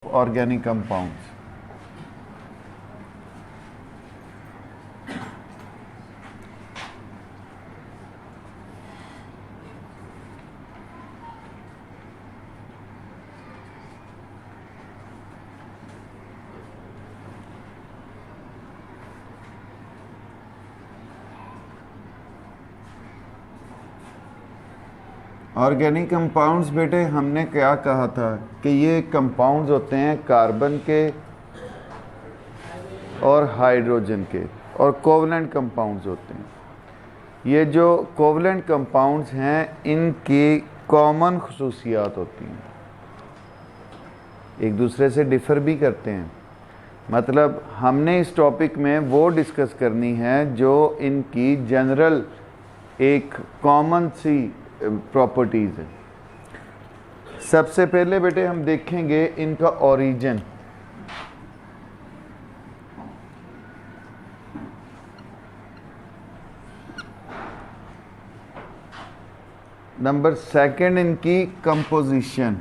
organic compounds. Organic compounds बेटे हमने क्या कहा था कि ये कंपाउंड्स होते हैं कार्बन के और हाइड्रोजन के और कोवलेंट कंपाउंड्स होते हैं। ये जो कोवलेंट कंपाउंड्स हैं इनकी कॉमन खुसूसियात होती हैं, एक दूसरे से डिफ़र भी करते हैं। मतलब हमने इस टॉपिक में वो डिस्कस करनी है जो इनकी जनरल एक कॉमन सी प्रॉपर्टीज़ है। सबसे पहले बेटे हम देखेंगे इनका ओरिजिन। नंबर सेकंड इनकी कंपोजिशन।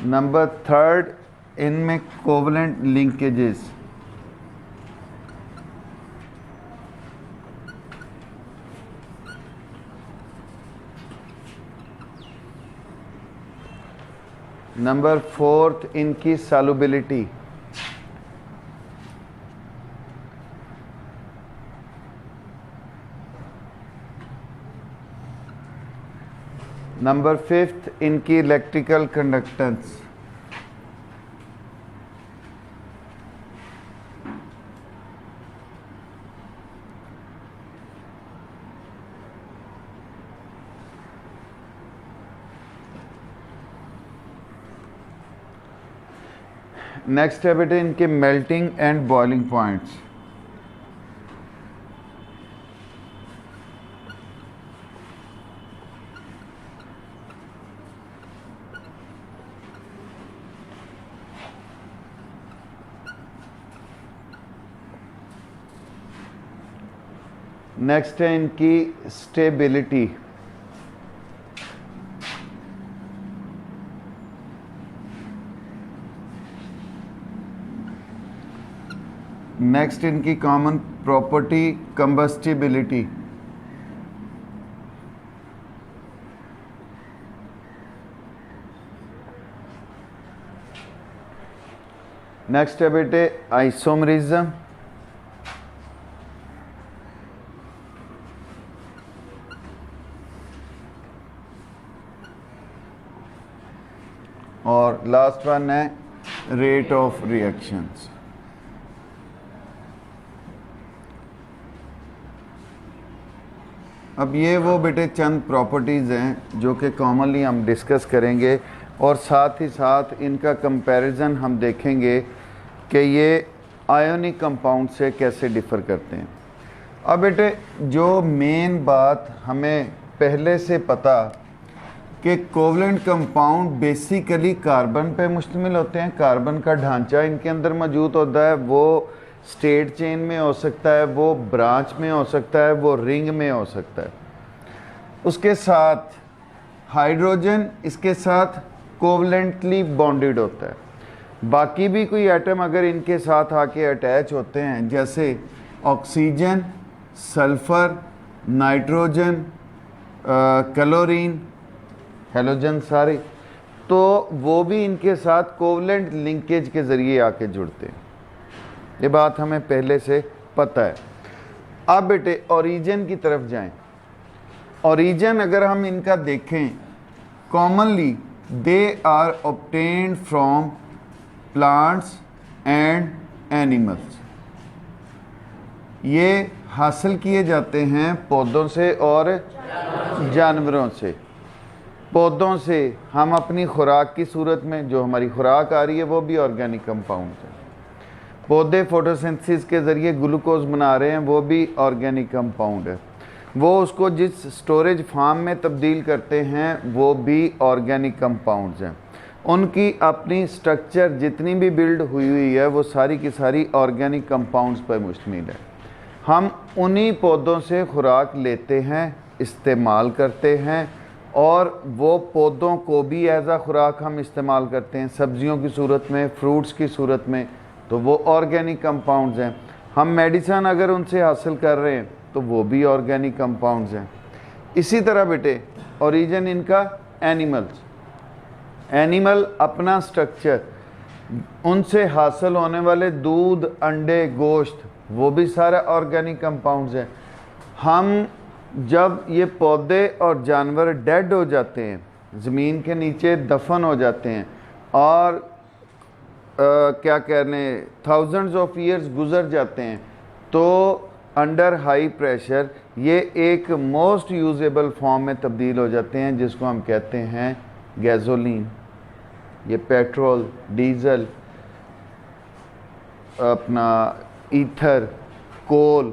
नंबर थर्ड इनमें कोवलेंट लिंकेजेस। नंबर फोर्थ इनकी सॉल्युबिलिटी। नंबर फिफ्थ इनकी इलेक्ट्रिकल कंडक्टेंस। नेक्स्ट है बेटे इनके melting and boiling points. Next है इनकी स्टेबिलिटी। नेक्स्ट इनकी कॉमन प्रॉपर्टी कंबस्टिबिलिटी। नेक्स्ट है बेटे आइसोमरिज्म। और लास्ट वन है रेट ऑफ रिएक्शंस। अब ये वो बेटे चंद प्रॉपर्टीज़ हैं जो कि कॉमनली हम डिस्कस करेंगे और साथ ही साथ इनका कंपैरिजन हम देखेंगे कि ये आयोनिक कंपाउंड से कैसे डिफ़र करते हैं। अब बेटे जो मेन बात हमें पहले से पता कि कोवलेंट कंपाउंड बेसिकली कार्बन पे मुश्तमिल होते हैं। कार्बन का ढांचा इनके अंदर मौजूद होता है, वो स्टेट चेन में हो सकता है, वो ब्रांच में हो सकता है, वो रिंग में हो सकता है। उसके साथ हाइड्रोजन इसके साथ कोवलेंटली बॉन्डेड होता है। बाकी भी कोई एटम अगर इनके साथ आके अटैच होते हैं जैसे oxygen, sulphur, nitrogen, chlorine, halogen सारे, तो वो भी इनके साथ कोवलेंट लिंकेज के ज़रिए आके जुड़ते हैं। ये बात हमें पहले से पता है। अब बेटे ओरिजिन की तरफ जाएं। ओरिजिन अगर हम इनका देखें commonly they are obtained from plants and animals. ये हासिल किए जाते हैं पौधों से और जानवरों से। पौधों से हम अपनी खुराक की सूरत में जो हमारी खुराक आ रही है वो भी ऑर्गेनिक कंपाउंड है। पौधे फोटोसिंथेसिस के ज़रिए ग्लूकोज बना रहे हैं वो भी ऑर्गेनिक कंपाउंड है। वो उसको जिस स्टोरेज फार्म में तब्दील करते हैं वो भी ऑर्गेनिक कंपाउंड्स हैं। उनकी अपनी स्ट्रक्चर जितनी भी बिल्ड हुई है वो सारी की सारी ऑर्गेनिक कंपाउंड्स पर मुश्तमिल है। हम उन्हीं पौधों से खुराक लेते हैं, इस्तेमाल करते हैं, और वो पौधों को भी एज आ खुराक हम इस्तेमाल करते हैं, सब्जियों की सूरत में, फ्रूट्स की सूरत में, तो वो ऑर्गेनिक कंपाउंड्स हैं। हम मेडिसन अगर उनसे हासिल कर रहे हैं तो वो भी ऑर्गेनिक कंपाउंड्स हैं। इसी तरह बेटे ओरिजिन इनका एनिमल्स, एनिमल अपना स्ट्रक्चर, उनसे हासिल होने वाले दूध, अंडे, गोश्त, वो भी सारा ऑर्गेनिक कंपाउंड्स हैं। हम जब ये पौधे और जानवर डेड हो जाते हैं, ज़मीन के नीचे दफन हो जाते हैं, और क्या कहने थाउजेंड्स ऑफ ईयर्स गुज़र जाते हैं, तो अंडर हाई प्रेशर ये एक मोस्ट यूजेबल फॉर्म में तब्दील हो जाते हैं, जिसको हम कहते हैं गैसोलीन। ये पेट्रोल, डीज़ल, अपना ईथर, कोल,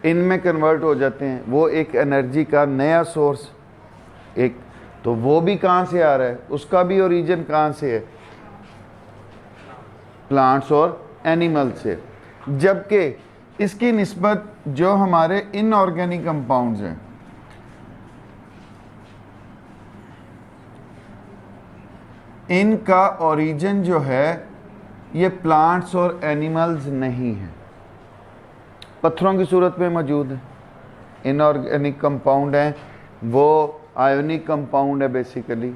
इनमें कन्वर्ट हो जाते हैं। वो एक एनर्जी का नया सोर्स, एक तो वो भी कहाँ से आ रहा है, उसका भी ओरिजिन कहाँ से है, प्लांट्स और एनिमल से। जबकि इसकी निस्बत जो हमारे इनऑर्गेनिक कंपाउंड्स हैं, इनका ओरिजिन जो है ये प्लांट्स और एनिमल्स नहीं है, पत्थरों की सूरत में मौजूद है। इनऑर्गेनिक कंपाउंड हैं, वो आयोनिक कंपाउंड है बेसिकली।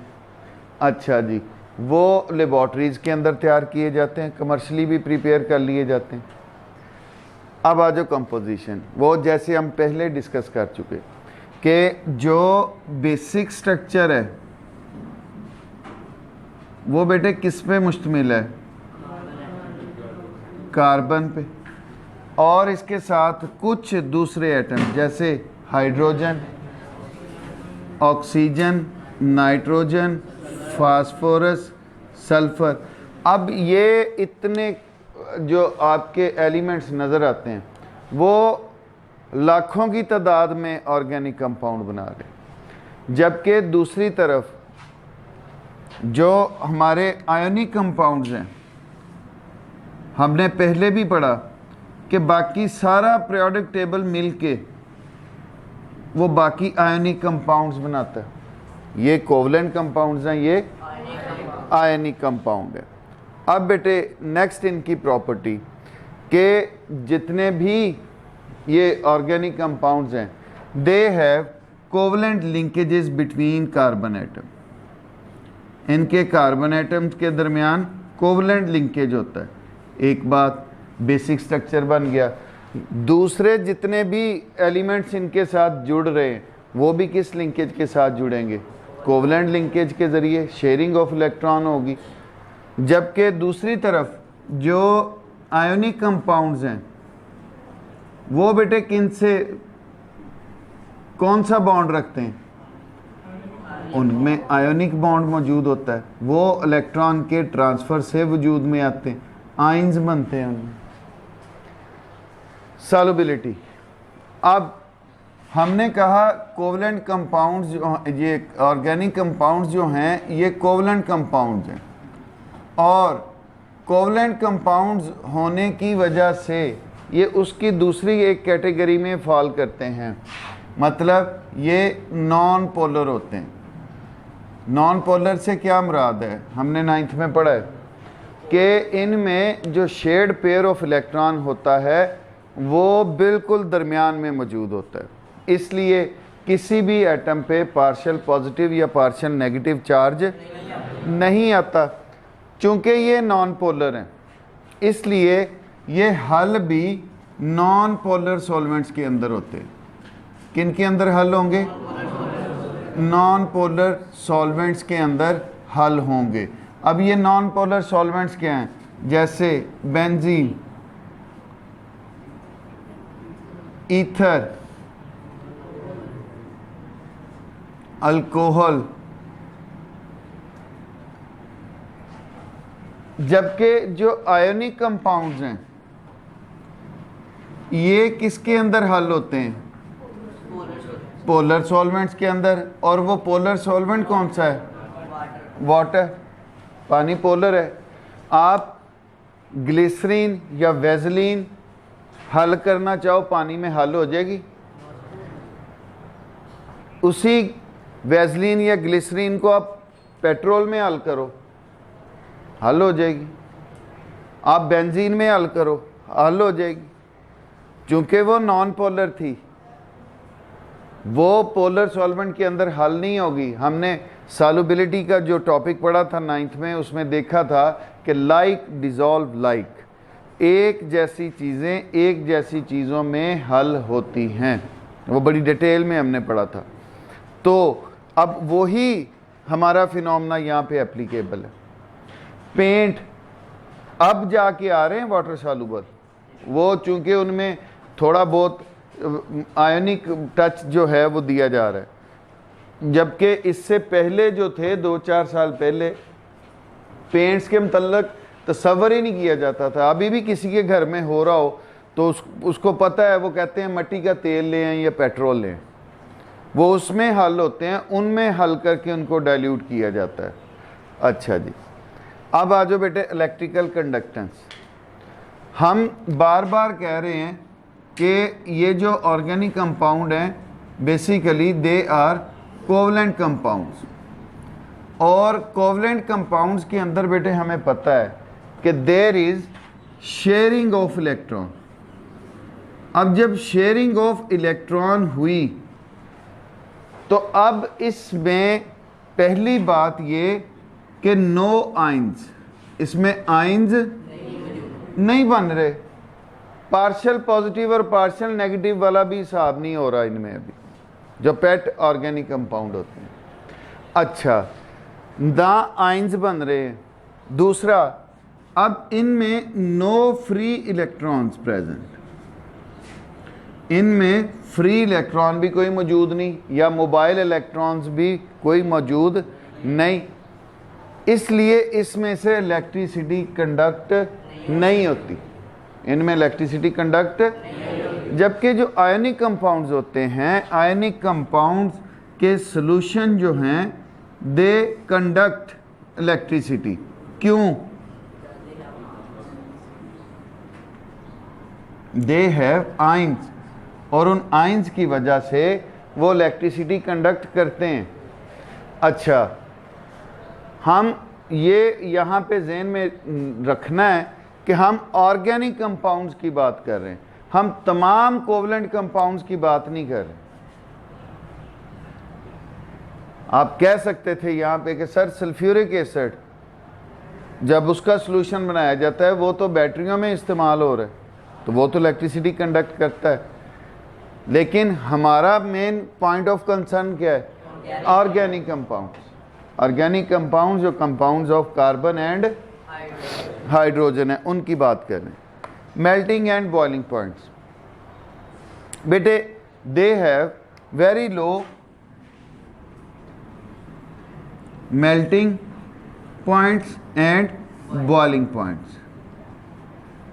अच्छा जी, वो लेबॉर्ट्रीज़ के अंदर तैयार किए जाते हैं, कमर्शली भी प्रिपेयर कर लिए जाते हैं। अब आ जाओ कंपोजिशन, वो जैसे हम पहले डिस्कस कर चुके कि जो बेसिक स्ट्रक्चर है वो बेटे किस पे मुश्तमिल है, कार्बन पे, और इसके साथ कुछ दूसरे एटम जैसे hydrogen, oxygen, nitrogen, phosphorus, sulphur. अब ये इतने जो आपके एलिमेंट्स नज़र आते हैं वो लाखों की तादाद में ऑर्गेनिक कंपाउंड बना रहे, जबकि दूसरी तरफ जो हमारे आयोनिक कंपाउंड्स हैं, हमने पहले भी पढ़ा कि बाकी सारा पीरियोडिक टेबल मिलके वो बाकी आयोनिक कंपाउंड्स बनाता है। ये कोवलेंट कंपाउंड्स हैं, ये आयनिक कंपाउंड है। अब बेटे नेक्स्ट इनकी प्रॉपर्टी के जितने भी ये ऑर्गेनिक कंपाउंड्स हैं, they have covalent linkages between carbon atom. इनके कार्बन एटम्स के दरमियान कोवलेंट लिंकेज होता है। एक बात, बेसिक स्ट्रक्चर बन गया। दूसरे जितने भी एलिमेंट्स इनके साथ जुड़ रहे हैं वो भी किस लिंकेज के साथ जुड़ेंगे, कोवलेंट लिंकेज के ज़रिए शेयरिंग ऑफ इलेक्ट्रॉन होगी। जबकि दूसरी तरफ जो आयोनिक कंपाउंड्स हैं वो बेटे किन से कौन सा बॉन्ड रखते हैं, उनमें आयोनिक बॉन्ड मौजूद होता है, वो इलेक्ट्रॉन के ट्रांसफ़र से वजूद में आते हैं, आयंस बनते हैं उनमें। सॉल्युबिलिटी, अब हमने कहा कोवलेंट कंपाउंड्स जो ये ऑर्गेनिक कंपाउंड्स जो हैं ये कोवलेंट कंपाउंड्स हैं, और कोवलेंट कंपाउंड्स होने की वजह से ये उसकी दूसरी एक कैटेगरी में फॉल करते हैं, मतलब ये नॉन पोलर होते हैं। नॉन पोलर से क्या मुराद है, हमने 9th में पढ़ा है कि इनमें जो शेयर्ड पेयर ऑफ इलेक्ट्रॉन होता है वो बिल्कुल दरमियान में मौजूद होता है, इसलिए किसी भी एटम पे पार्शियल पॉजिटिव या पार्शियल नेगेटिव चार्ज नहीं आता। चूँकि ये नॉन पोलर हैं इसलिए ये हल भी नॉन पोलर सॉल्वेंट्स के अंदर होते हैं। किन के अंदर हल होंगे, नॉन पोलर सॉल्वेंट्स के अंदर हल होंगे। अब ये नॉन पोलर सॉल्वेंट्स क्या हैं, जैसे बेंजीन, ईथर, अल्कोहल। जबकि जो आयोनिक कंपाउंड्स हैं ये किसके अंदर हल होते हैं, पोलर सॉल्वेंट्स के अंदर। और वो पोलर सॉल्वेंट कौन सा है, वाटर, पानी पोलर है। आप ग्लिसरीन या वेजलीन हल करना चाहो पानी में हल हो जाएगी, उसी वैसलीन या ग्लिसरीन को आप पेट्रोल में हल करो, हल हो जाएगी। आप बेंजीन में हल करो, हल हो जाएगी। चूंकि वो नॉन पोलर थी, वो पोलर सॉल्वेंट के अंदर हल नहीं होगी। हमने सॉल्युबिलिटी का जो टॉपिक पढ़ा था 9th में, उसमें देखा था कि लाइक डिज़ोल्व लाइक, एक जैसी चीज़ें एक जैसी चीज़ों में हल होती हैं, वो बड़ी डिटेल में हमने पढ़ा था। तो अब वही हमारा फिनोमेना यहाँ पे एप्लीकेबल है। पेंट अब जाके आ रहे हैं वाटर सॉल्युबल, वो चूंकि उनमें थोड़ा बहुत आयोनिक टच जो है वो दिया जा रहा है, जबकि इससे पहले जो थे 2-4 साल पहले पेंट्स के मतलब तस्वर ही नहीं किया जाता था। अभी भी किसी के घर में हो रहा हो तो उसको पता है, वो कहते हैं मट्टी का तेल ले आएं या पेट्रोल लें, वो उसमें हल होते हैं, उनमें हल करके उनको डाइल्यूट किया जाता है। अच्छा जी, अब आ जाओ बेटे इलेक्ट्रिकल कंडक्टेंस। हम बार बार कह रहे हैं कि ये जो ऑर्गेनिक कंपाउंड हैं basically they are covalent compounds, और कोवलेंट कंपाउंड्स के अंदर बेटे हमें पता है कि there is sharing of electron. अब जब शेयरिंग ऑफ इलेक्ट्रॉन हुई तो अब इसमें पहली बात ये कि नो आइंस, इसमें आइंस नहीं बन रहे, पार्शियल पॉजिटिव और पार्शियल नेगेटिव वाला भी हिसाब नहीं हो रहा इनमें अभी, जो पेट ऑर्गेनिक कंपाउंड होते हैं। अच्छा, ना आइंस बन रहे हैं। दूसरा, अब इनमें नो फ्री इलेक्ट्रॉन्स प्रेजेंट, इनमें फ्री इलेक्ट्रॉन भी कोई मौजूद नहीं, या मोबाइल इलेक्ट्रॉन्स भी कोई मौजूद नहीं, इसलिए इसमें से इलेक्ट्रिसिटी कंडक्ट नहीं होती, इनमें इलेक्ट्रिसिटी कंडक्ट। जबकि जो आयनिक कंपाउंड्स होते हैं, आयनिक कंपाउंड्स के सॉल्यूशन जो हैं दे कंडक्ट इलेक्ट्रिसिटी। क्यों? दे हैव आइंस, और उन आइंस की वजह से वो इलेक्ट्रिसिटी कंडक्ट करते हैं। अच्छा, हम ये यहाँ पे ज़हन में रखना है कि हम ऑर्गेनिक कंपाउंड्स की बात कर रहे हैं, हम तमाम कोवलेंट कंपाउंड्स की बात नहीं कर रहे। आप कह सकते थे यहाँ पे कि सर सल्फ्यूरिक एसिड जब उसका सॉल्यूशन बनाया जाता है वो तो बैटरियों में इस्तेमाल हो रहा है, तो वो तो इलेक्ट्रिसिटी कंडक्ट करता है। लेकिन हमारा मेन पॉइंट ऑफ कंसर्न क्या है? Organic compounds. ऑर्गेनिक कंपाउंड्स जो compounds of carbon and hydrogen है, उनकी बात कर रहे हैं। मेल्टिंग एंड बॉइलिंग पॉइंट्स बेटे, they have very low melting points and boiling points.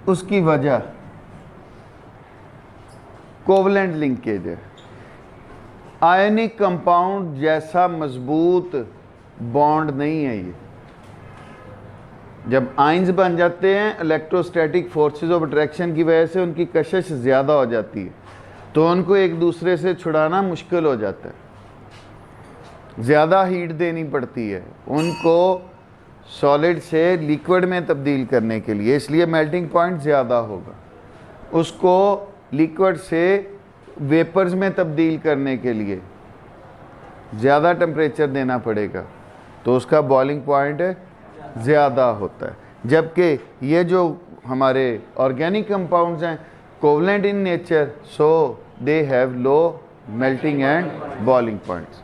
उसकी वजह कोवलेंट लिंकेज है। आयनिक कंपाउंड जैसा मजबूत बॉन्ड नहीं है ये। जब आइंस बन जाते हैं, इलेक्ट्रोस्टैटिक फोर्सेस ऑफ अट्रैक्शन की वजह से उनकी कशिश ज़्यादा हो जाती है, तो उनको एक दूसरे से छुड़ाना मुश्किल हो जाता है, ज़्यादा हीट देनी पड़ती है उनको सॉलिड से लिक्विड में तब्दील करने के लिए, इसलिए मेल्टिंग पॉइंट ज़्यादा होगा। उसको लिक्विड से वेपर्स में तब्दील करने के लिए ज़्यादा टेम्परेचर देना पड़ेगा, तो उसका बॉइलिंग पॉइंट ज़्यादा होता है। जबकि ये जो हमारे ऑर्गेनिक कंपाउंड्स हैं covalent in nature, so they have low melting and boiling points.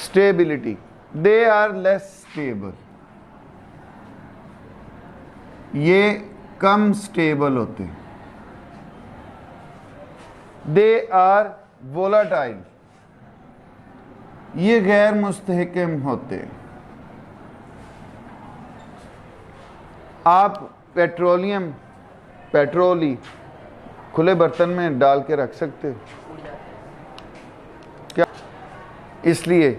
Stability, they are less stable, ये कम स्टेबल होते हैं। दे आर वोलाटाइल, ये गैर मुस्तहकम होते हैं। आप पेट्रोल ही खुले बर्तन में डाल के रख सकते हो क्या? इसलिए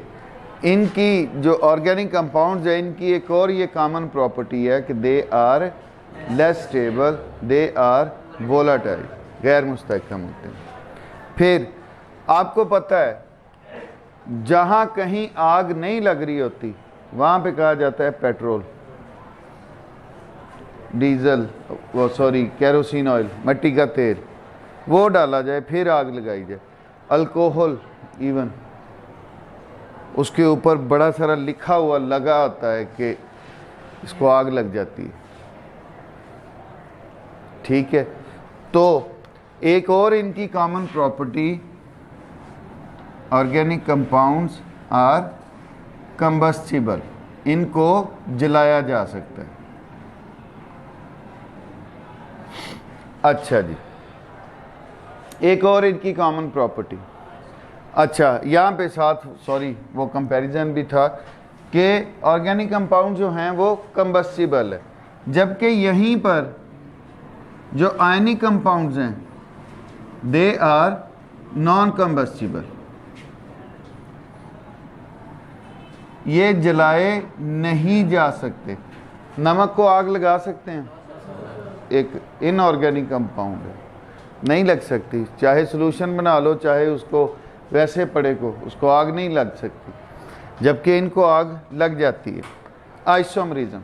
इनकी जो ऑर्गेनिक कंपाउंड्स है, इनकी एक और ये कॉमन प्रॉपर्टी है कि they are less stable, they are volatile, गैर मुस्तहकम होते हैं। फिर आपको पता है जहाँ कहीं आग नहीं लग रही होती वहाँ पे कहा जाता है पेट्रोल, डीजल, वो सॉरी केरोसिन ऑयल, मिट्टी का तेल, वो डाला जाए फिर आग लगाई जाए। अल्कोहल इवन उसके ऊपर बड़ा सारा लिखा हुआ लगा होता है कि इसको आग लग जाती है। ठीक है, तो एक और इनकी common property, organic compounds are combustible, इनको जलाया जा सकता है। अच्छा जी, एक और इनकी कॉमन प्रॉपर्टी, अच्छा यहाँ पे साथ सॉरी वो कंपैरिजन भी था कि ऑर्गेनिक कंपाउंड जो हैं वो कंबस्टिबल है, जबकि यहीं पर जो आयनिक कंपाउंड्स हैं दे आर नॉन कंबस्टिबल, ये जलाए नहीं जा सकते। नमक को आग लगा सकते हैं, एक इनऑर्गेनिक कंपाउंड है, नहीं लग सकती, चाहे सॉल्यूशन बना लो चाहे उसको वैसे पड़े को, उसको आग नहीं लग सकती, जबकि इनको आग लग जाती है। आइसोमरिज्म,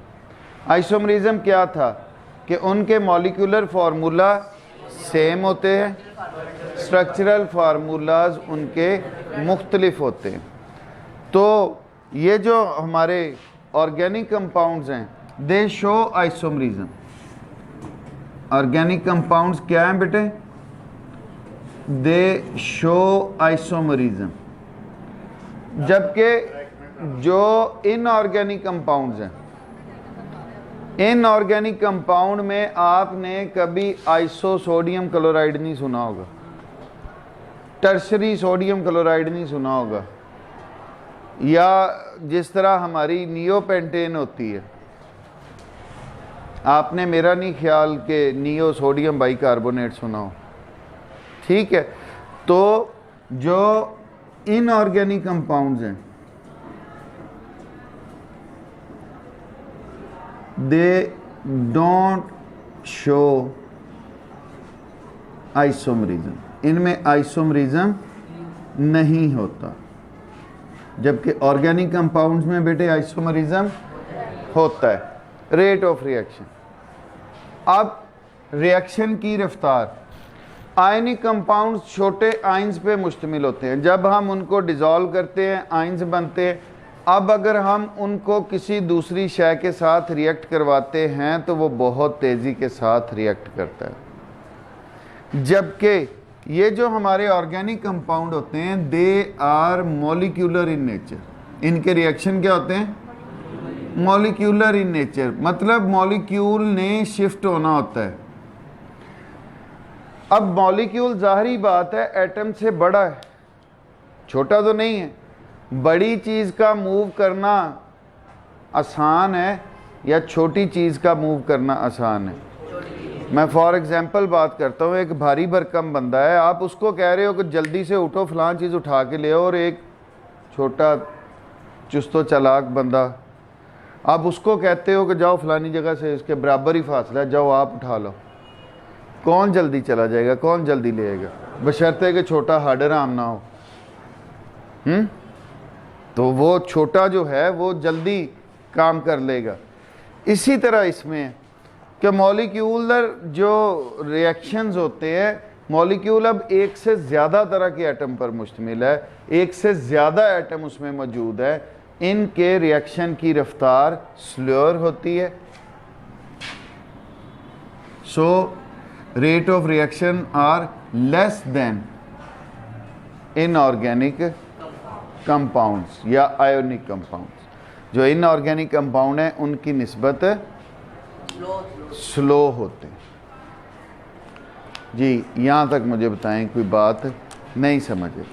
आइसोमरिज्म क्या था कि उनके मॉलिक्यूलर फार्मूला सेम होते हैं, स्ट्रक्चरल फार्मूलाज उनके मुख्तलिफ होते हैं। तो ये जो हमारे ऑर्गेनिक कंपाउंड्स हैं दे शो आइसोमरिज्म। ऑर्गेनिक कंपाउंड्स क्या हैं बेटे? दे शो आइसोमरिज्म, जबकि जो इनऑर्गेनिक कंपाउंड्स हैं, इनऑर्गेनिक कंपाउंड में आपने कभी आइसो सोडियम क्लोराइड नहीं सुना होगा, टर्शरी सोडियम क्लोराइड नहीं सुना होगा, या जिस तरह हमारी नियोपेंटेन होती है, आपने मेरा नहीं ख्याल कि नियो सोडियम बाइकार्बोनेट सुना हो। ठीक है, तो जो इनऑर्गेनिक कंपाउंड्स हैं दे डोंट शो आइसोमरिज्म, इनमें आइसोमरिज्म नहीं होता, जबकि ऑर्गेनिक कंपाउंड्स में बेटे आइसोमरिज्म होता है। रेट ऑफ रिएक्शन, अब रिएक्शन की रफ्तार, आयनिक कंपाउंड्स छोटे आयंस पे मुश्तमिल होते हैं, जब हम उनको डिज़ोल्व करते हैं आयंस बनते हैं। अब अगर हम उनको किसी दूसरी शय के साथ रिएक्ट करवाते हैं तो वो बहुत तेज़ी के साथ रिएक्ट करता है, जबकि ये जो हमारे ऑर्गेनिक कंपाउंड होते हैं they are molecular in nature. इनके रिएक्शन क्या होते हैं? मॉलिक्यूलर इन नेचर, मतलब मॉलिक्यूल ने शिफ्ट होना होता है। अब मॉलिक्यूल जाहिरी बात है एटम से बड़ा है, छोटा तो नहीं है। बड़ी चीज़ का मूव करना आसान है या छोटी चीज़ का मूव करना आसान है? मैं फॉर एग्जांपल बात करता हूँ, एक भारी भरकम बंदा है, आप उसको कह रहे हो कि जल्दी से उठो फलां चीज़ उठा के ले आओ, और एक छोटा चुस्तो चालाक बंदा, आप उसको कहते हो कि जाओ फलानी जगह से इसके बराबर ही फासला है, जाओ आप उठा लो। कौन जल्दी चला जाएगा, कौन जल्दी ले आएगा? बशर्ते कि छोटा हार्डर आम ना हो। तो वो छोटा जो है वो जल्दी काम कर लेगा। इसी तरह इसमें है कि मॉलिक्यूलर जो रिएक्शंस होते हैं, मॉलिक्यूल अब एक से ज़्यादा तरह के एटम पर मुश्तमिल है, एक से ज़्यादा एटम उसमें मौजूद है, इनके रिएक्शन की रफ्तार स्लोअर होती है। So rate of reaction are less than inorganic compounds या आयोनिक कंपाउंड्स। जो इनऑर्गेनिक कंपाउंड हैं उनकी निस्बत स्लो होते हैं। जी, यहाँ तक मुझे बताएं, कोई बात नहीं समझे?